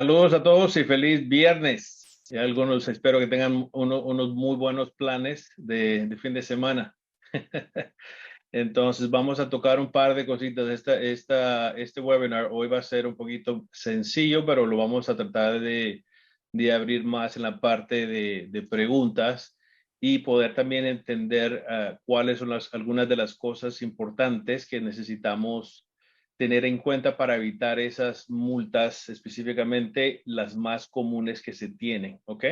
Saludos a todos y feliz viernes. Y algunos espero que tengan unos muy buenos planes de fin de semana. Entonces vamos a tocar un par de cositas. Este webinar hoy va a ser un poquito sencillo, pero lo vamos a tratar de abrir más en la parte de preguntas y poder también entender cuáles son algunas de las cosas importantes que necesitamos tener en cuenta para evitar esas multas, específicamente las más comunes que se tienen, ¿ok?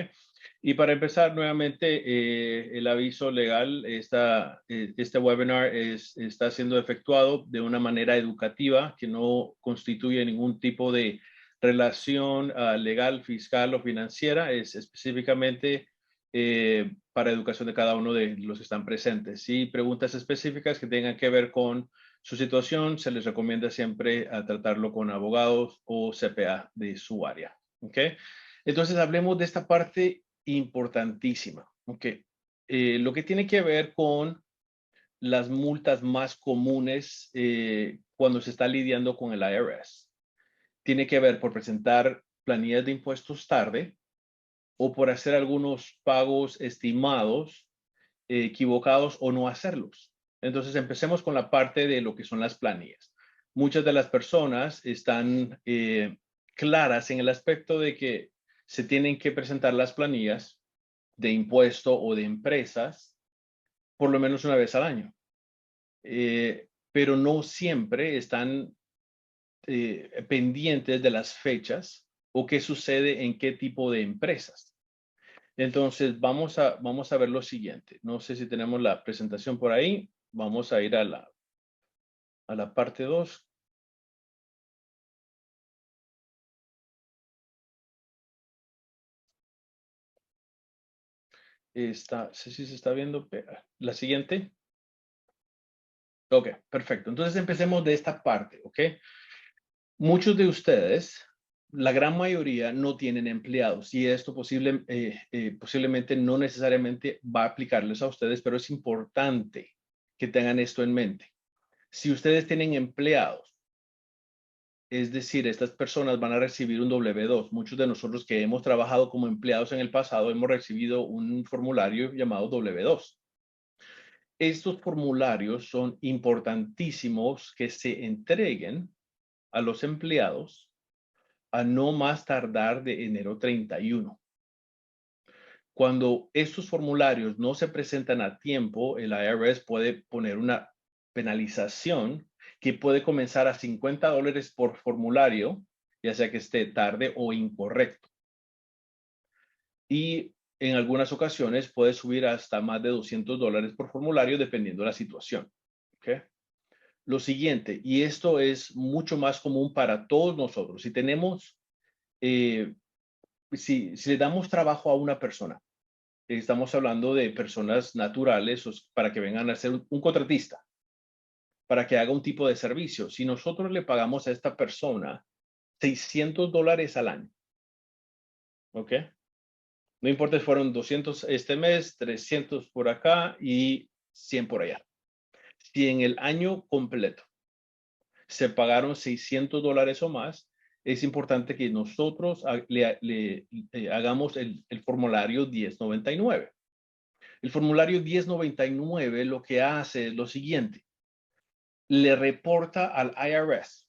Y para empezar nuevamente, el aviso legal, este webinar está siendo efectuado de una manera educativa que no constituye ningún tipo de relación legal, fiscal o financiera, es específicamente para educación de cada uno de los que están presentes. Si preguntas específicas que tengan que ver con su situación, se les recomienda siempre tratarlo con abogados o CPA de su área. ¿Ok? Entonces, hablemos de esta parte importantísima. ¿Ok? Lo que tiene que ver con las multas más comunes cuando se está lidiando con el IRS. Tiene que ver por presentar planillas de impuestos tarde o por hacer algunos pagos estimados equivocados o no hacerlos. Entonces, empecemos con la parte de lo que son las planillas. Muchas de las personas están claras en el aspecto de que se tienen que presentar las planillas de impuesto o de empresas por lo menos una vez al año. Pero no siempre están pendientes de las fechas o qué sucede en qué tipo de empresas. Entonces, vamos a ver lo siguiente. No sé si tenemos la presentación por ahí. Vamos a ir a la parte 2. No sé si se está viendo. La siguiente. Ok, perfecto. Entonces, empecemos de esta parte, ¿ok? Muchos de ustedes, la gran mayoría, no tienen empleados y esto posiblemente no necesariamente va a aplicarles a ustedes, pero es importante que tengan esto en mente. Si ustedes tienen empleados, es decir, estas personas van a recibir un W2. Muchos de nosotros que hemos trabajado como empleados en el pasado hemos recibido un formulario llamado W2. Estos formularios son importantísimos que se entreguen a los empleados a no más tardar de enero 31. Cuando estos formularios no se presentan a tiempo, el IRS puede poner una penalización que puede comenzar a $50 por formulario, ya sea que esté tarde o incorrecto. Y en algunas ocasiones puede subir hasta más de $200 por formulario, dependiendo de la situación. ¿Okay? Lo siguiente, y esto es mucho más común para todos nosotros, si le damos trabajo a una persona, estamos hablando de personas naturales para que vengan a ser un contratista, para que haga un tipo de servicio. Si nosotros le pagamos a esta persona $600 al año, ¿ok? No importa si fueron 200 este mes, 300 por acá y 100 por allá. Si en el año completo se pagaron $600 o más, es importante que nosotros le hagamos el formulario 1099. El formulario 1099 lo que hace es lo siguiente. Le reporta al IRS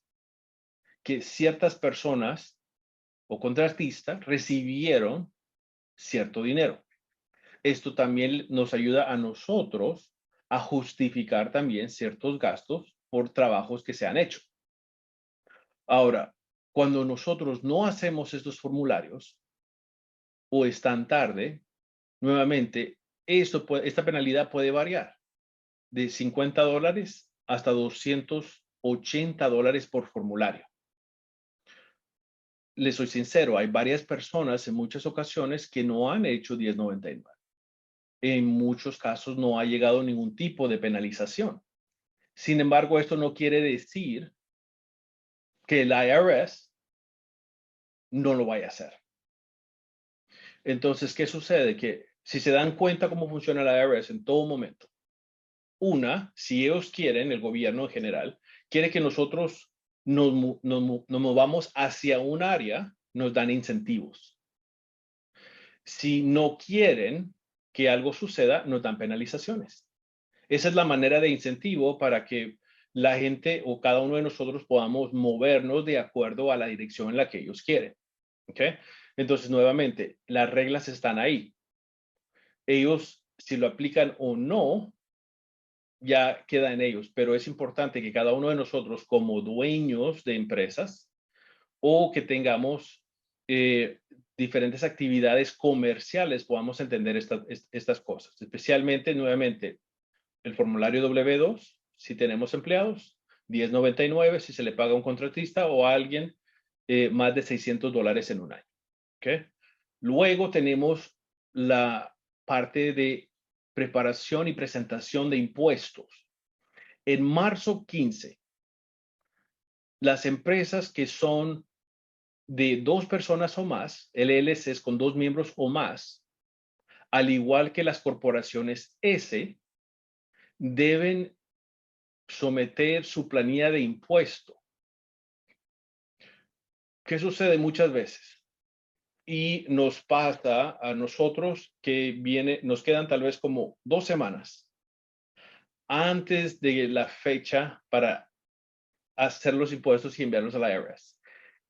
que ciertas personas o contratistas recibieron cierto dinero. Esto también nos ayuda a nosotros a justificar también ciertos gastos por trabajos que se han hecho. Ahora, cuando nosotros no hacemos estos formularios o están tarde, nuevamente, esta penalidad puede variar de $50 hasta $280 por formulario. Les soy sincero, hay varias personas en muchas ocasiones que no han hecho 1099. En muchos casos no ha llegado ningún tipo de penalización. Sin embargo, esto no quiere decir que el IRS no lo vaya a hacer. Entonces, ¿qué sucede? Que si se dan cuenta cómo funciona el IRS en todo momento, si ellos quieren, el gobierno en general, quiere que nosotros nos movamos hacia un área nos dan incentivos. Si no quieren que algo suceda, nos dan penalizaciones. Esa es la manera de incentivo para que la gente o cada uno de nosotros podamos movernos de acuerdo a la dirección en la que ellos quieren. ¿Ok? Entonces, nuevamente, las reglas están ahí. Ellos, si lo aplican o no, ya queda en ellos, pero es importante que cada uno de nosotros como dueños de empresas o que tengamos eh, diferentes actividades comerciales podamos entender estas cosas, especialmente nuevamente el formulario W2 si tenemos empleados, 1099 si se le paga a un contratista o a alguien más de $600 en un año. ¿Okay? Luego tenemos la parte de preparación y presentación de impuestos. En marzo 15, las empresas que son de 2 personas o más, LLCs con 2 miembros o más, al igual que las corporaciones S, deben someter su planilla de impuesto. ¿Qué sucede muchas veces? Y nos pasa a nosotros que nos quedan tal vez como 2 semanas antes de la fecha para hacer los impuestos y enviarlos a la IRS.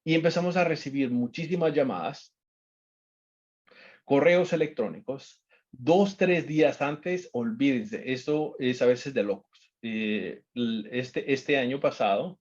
Y empezamos a recibir muchísimas llamadas, correos electrónicos, 2, 3 días antes, olvídense, esto es a veces de locos. Este año pasado,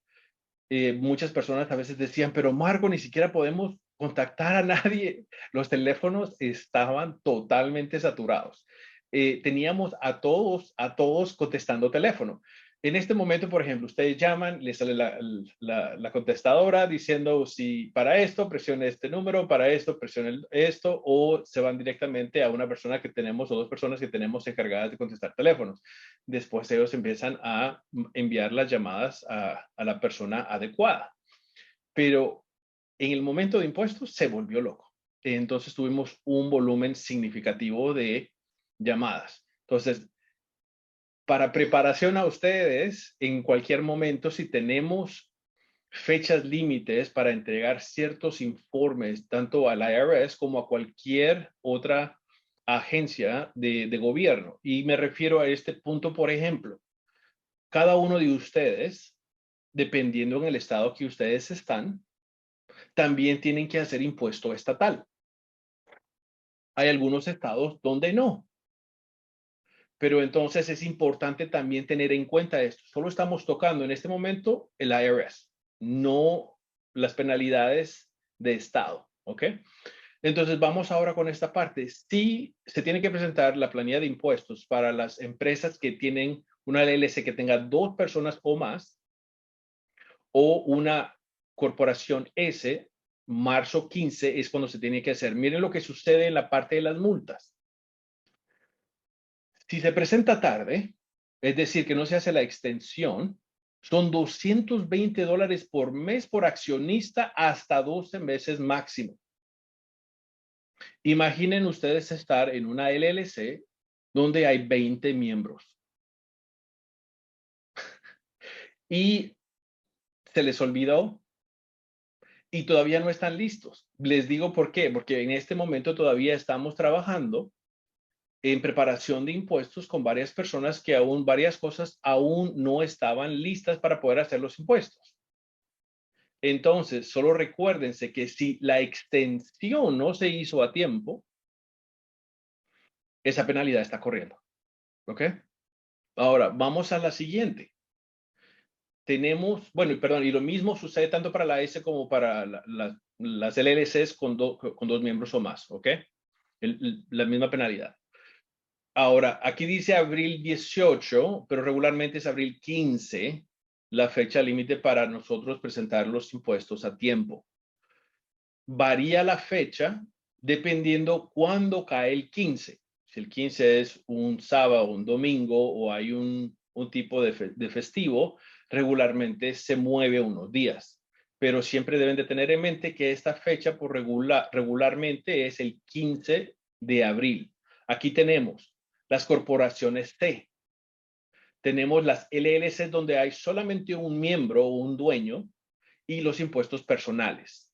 muchas personas a veces decían, pero Marco, ni siquiera podemos contactar a nadie. Los teléfonos estaban totalmente saturados. Teníamos a todos contestando teléfono. En este momento, por ejemplo, ustedes llaman, les sale la contestadora diciendo si para esto presione este número, para esto presione esto, o se van directamente a una persona que tenemos o 2 personas que tenemos encargadas de contestar teléfonos. Después ellos empiezan a enviar las llamadas a la persona adecuada. Pero en el momento de impuestos se volvió loco. Entonces tuvimos un volumen significativo de llamadas. Entonces, para preparación a ustedes, en cualquier momento, si tenemos fechas límites para entregar ciertos informes, tanto al IRS como a cualquier otra agencia de gobierno. Y me refiero a este punto, por ejemplo, cada uno de ustedes, dependiendo en el estado que ustedes están, también tienen que hacer impuesto estatal. Hay algunos estados donde no. Pero entonces es importante también tener en cuenta esto. Solo estamos tocando en este momento el IRS, no las penalidades de estado, ¿ok? Entonces vamos ahora con esta parte. Sí se tiene que presentar la planilla de impuestos para las empresas que tienen una LLC que tenga 2 personas o más o una corporación S, marzo 15 es cuando se tiene que hacer. Miren lo que sucede en la parte de las multas. Si se presenta tarde, es decir, que no se hace la extensión, son $220 por mes por accionista hasta 12 meses máximo. Imaginen ustedes estar en una LLC donde hay 20 miembros y se les olvidó y todavía no están listos. Les digo por qué, porque en este momento todavía estamos trabajando en preparación de impuestos con varias personas que varias cosas aún no estaban listas para poder hacer los impuestos. Entonces, solo recuérdense que si la extensión no se hizo a tiempo, esa penalidad está corriendo. ¿Ok? Ahora, vamos a la siguiente. Tenemos, bueno, perdón, y lo mismo sucede tanto para la S como para las LLCs con 2 miembros o más. ¿Ok? La misma penalidad. Ahora, aquí dice abril 18, pero regularmente es abril 15, la fecha límite para nosotros presentar los impuestos a tiempo. Varía la fecha dependiendo cuándo cae el 15. Si el 15 es un sábado, un domingo o hay un tipo de festivo, regularmente se mueve unos días. Pero siempre deben de tener en mente que esta fecha por regularmente es el 15 de abril. Aquí tenemos las corporaciones T. Tenemos las LLC donde hay solamente un miembro o un dueño y los impuestos personales.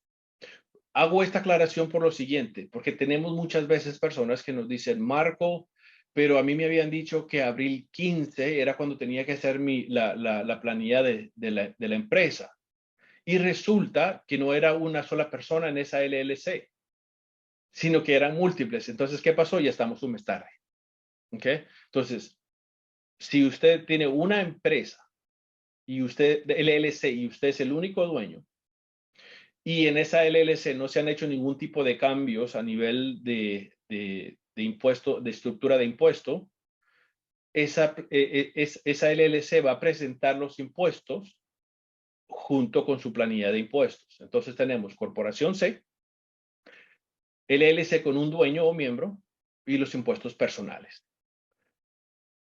Hago esta aclaración por lo siguiente, porque tenemos muchas veces personas que nos dicen, Marco, pero a mí me habían dicho que abril 15 era cuando tenía que hacer la planilla de la empresa. Y resulta que no era una sola persona en esa LLC, sino que eran múltiples. Entonces, ¿qué pasó? Ya estamos un mes tarde. ¿Ok? Entonces, si usted tiene una empresa y usted, LLC, y usted es el único dueño, y en esa LLC no se han hecho ningún tipo de cambios a nivel de impuesto, de estructura de impuesto, esa LLC va a presentar los impuestos junto con su planilla de impuestos. Entonces tenemos Corporación C, LLC con un dueño o miembro y los impuestos personales.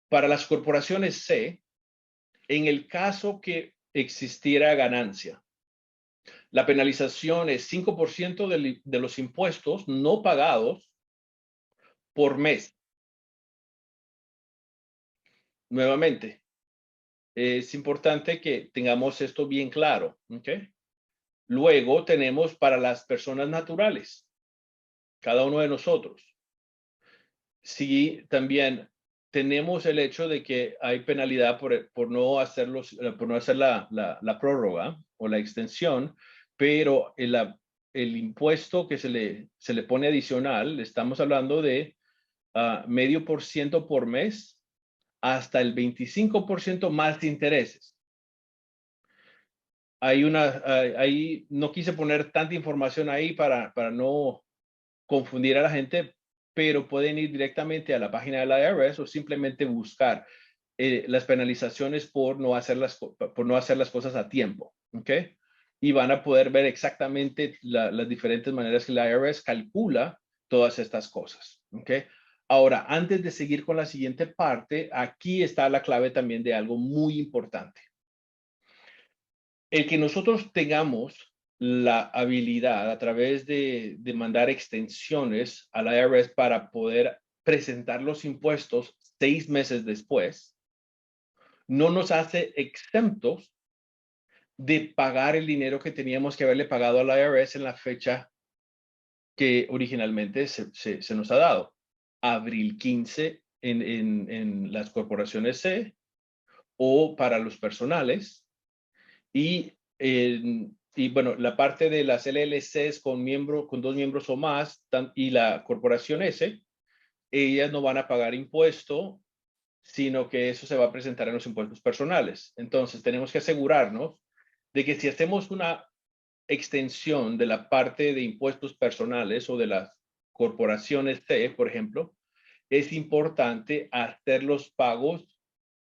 Para las corporaciones C, en el caso que existiera ganancia, la penalización es 5% de los impuestos no pagados por mes. Nuevamente, es importante que tengamos esto bien claro. ¿Okay? Luego tenemos para las personas naturales, cada uno de nosotros. Sí, también tenemos el hecho de que hay penalidad por no por no hacer la prórroga o la extensión, pero el impuesto que se le pone adicional, estamos hablando de medio por ciento por mes hasta el 25% más intereses. Ahí no quise poner tanta información ahí para no confundir a la gente, pero pueden ir directamente a la página del IRS o simplemente buscar las penalizaciones por no hacer las cosas a tiempo, ¿ok? Y van a poder ver exactamente las diferentes maneras que el IRS calcula todas estas cosas, ¿ok? Ahora, antes de seguir con la siguiente parte, aquí está la clave también de algo muy importante. El que nosotros tengamos la habilidad a través de mandar extensiones al IRS para poder presentar los impuestos 6 meses después, no nos hace exentos de pagar el dinero que teníamos que haberle pagado al IRS en la fecha que originalmente se nos ha dado. Abril 15 en las corporaciones C o para los personales y bueno, la parte de las LLCs con 2 miembros o más y la corporación S, ellas no van a pagar impuesto, sino que eso se va a presentar en los impuestos personales. Entonces, tenemos que asegurarnos de que si hacemos una extensión de la parte de impuestos personales o de las corporaciones C, por ejemplo, es importante hacer los pagos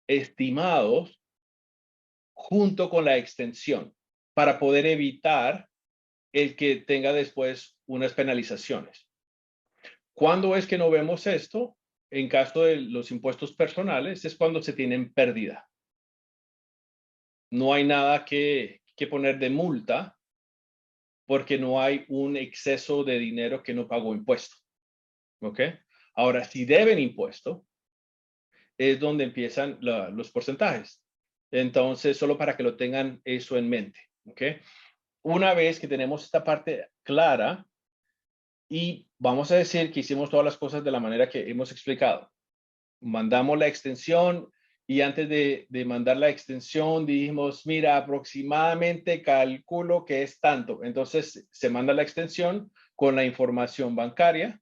estimados junto con la extensión para poder evitar el que tenga después unas penalizaciones. ¿Cuándo es que no vemos esto? En caso de los impuestos personales es cuando se tienen pérdida. No hay nada que poner de multa porque no hay un exceso de dinero que no pagó impuesto. ¿Ok? Ahora, si deben impuesto, es donde empiezan los porcentajes. Entonces, solo para que lo tengan eso en mente. ¿Ok? Una vez que tenemos esta parte clara, y vamos a decir que hicimos todas las cosas de la manera que hemos explicado. Mandamos la extensión y antes de mandar la extensión dijimos, mira, aproximadamente calculo que es tanto. Entonces se manda la extensión con la información bancaria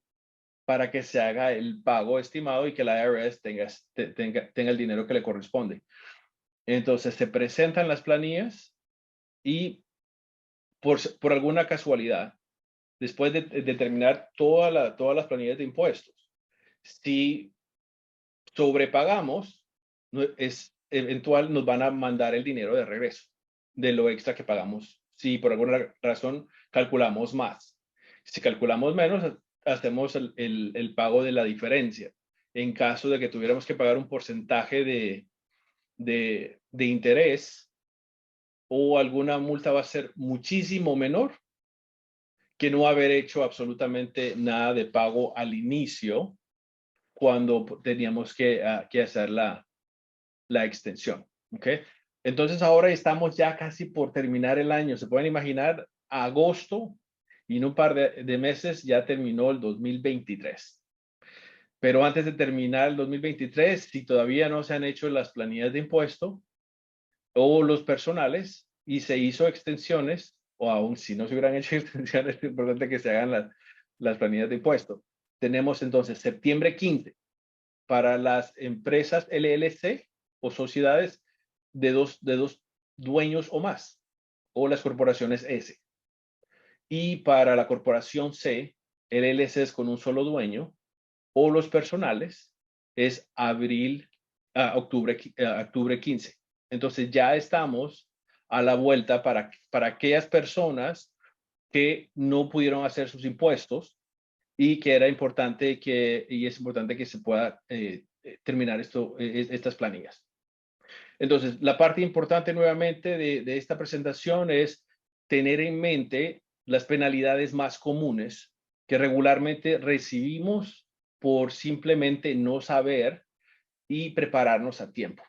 para que se haga el pago estimado y que la IRS tenga el dinero que le corresponde. Entonces se presentan las planillas y por alguna casualidad, después de determinar todas las planillas de impuestos, si sobrepagamos, es eventual, nos van a mandar el dinero de regreso de lo extra que pagamos. Si por alguna razón calculamos más. Si calculamos menos, hacemos el pago de la diferencia. En caso de que tuviéramos que pagar un porcentaje de interés o alguna multa va a ser muchísimo menor que no haber hecho absolutamente nada de pago al inicio cuando teníamos que hacer la extensión. ¿Ok? Entonces ahora estamos ya casi por terminar el año. Se pueden imaginar, agosto y en un par de meses ya terminó el 2023. Pero antes de terminar el 2023, si todavía no se han hecho las planillas de impuesto o los personales y se hizo extensiones, o aún si no se hubieran hecho extensiones, es importante que se hagan las planillas de impuesto. Tenemos entonces septiembre 15 para las empresas LLC o sociedades de dos dueños o más, o las corporaciones S. Y para la corporación C, LLC es con un solo dueño, o los personales es octubre 15. Entonces ya estamos a la vuelta para aquellas personas que no pudieron hacer sus impuestos y que era importante y es importante que se pueda terminar estas planillas. Entonces, la parte importante nuevamente de esta presentación es tener en mente las penalidades más comunes que regularmente recibimos por simplemente no saber y prepararnos a tiempo.